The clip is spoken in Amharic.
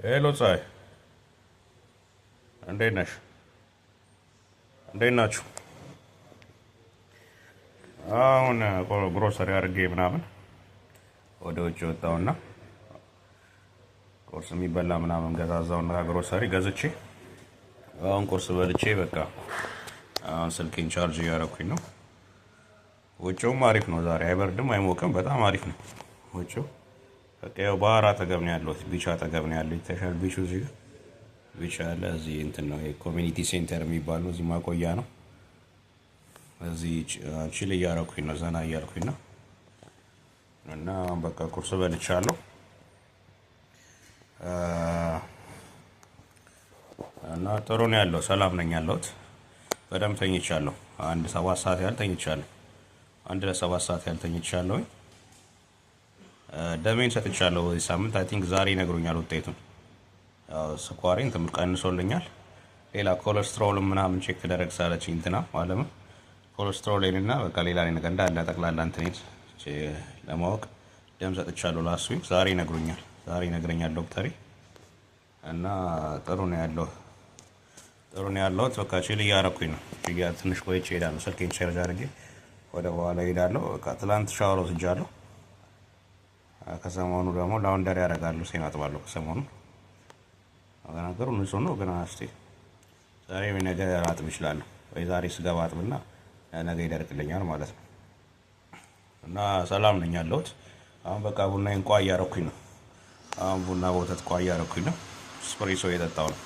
ሄሎ ፀሐይ፣ እንዴት ነሽ? እንዴት ናችሁ? አሁን ግሮሰሪ አድርጌ ምናምን ወደ ውጭ ወጣሁና ቁርስ የሚበላ ምናምን ገዛዛውና ግሮሰሪ ገዝቼ አሁን ቁርስ በልቼ በቃ አሁን ስልኬን ቻርጅ እያደረኩኝ ነው። ውጭውም አሪፍ ነው ዛሬ፣ አይበርድም አይሞቅም፣ በጣም አሪፍ ነው ውጭው። በቃ ያው ባህር አጠገብ ነው ያለሁት፣ ቢች አጠገብ ነው ያለው። ይታሻል ቢቹ እዚህ ጋር ቢች አለ። እዚህ እንትን ነው የኮሚኒቲ ሴንተር የሚባል ነው፣ እዚህ ማቆያ ነው። እዚህ ቺል እያደረኩኝ ነው፣ ዘና እያልኩኝ ነው። እና በቃ ቁርስ በልቻለሁ እና ጥሩ ነው ያለው፣ ሰላም ነኝ ያለሁት። በደንብ ተኝቻለሁ። አንድ 7 ሰዓት ያህል ተኝቻለሁ። አንድ ለ7 ሰዓት ያህል ተኝቻለሁ። ደሜን ሰጥቻለሁ በዚህ ሳምንት። አይ ቲንክ ዛሬ ይነግሩኛል ውጤቱን። ያው ስኳሬን ትምር ቀንሶልኛል። ሌላ ኮሌስትሮልም ምናምን ቼክ ተደረግ ሳለችኝ እንትና ማለትም ኮሌስትሮሌን እና በቃ ሌላ ነገር እንዳለ ጠቅላላ እንትኔን ለማወቅ ደም ሰጥቻለሁ ላስት ዊክ። ዛሬ ይነግሩኛል፣ ዛሬ ይነግረኛል ዶክተሬ። እና ጥሩ ነው ያለሁት። በቃ ቺል እያደረኩኝ ነው። ትንሽ ቆይቼ እሄዳለሁ። ስልኬን ቻርጅ አድርጌ ወደ በኋላ እሄዳለሁ። በቃ ትላንት ሻወር ወስጃለሁ። ከሰሞኑ ደግሞ ላውንደሪ ያደርጋለሁ፣ ሴን አጥባለሁ። ከሰሞኑ ነገሩ ንጹህ ነው፣ ግን እስኪ ዛሬ ወይ ነገ አጥብ እችላለሁ። ወይ ዛሬ ስገባ አጥብና ነገ ይደርቅልኛል ማለት ነው። እና ሰላም ነኝ ያለሁት። አሁን በቃ ቡናዬን ቋ እያደረኩኝ ነው። አሁን ቡና በወተት ቋ እያደረኩኝ ነው። ስፕሬሶ እየጠጣሁ ነው።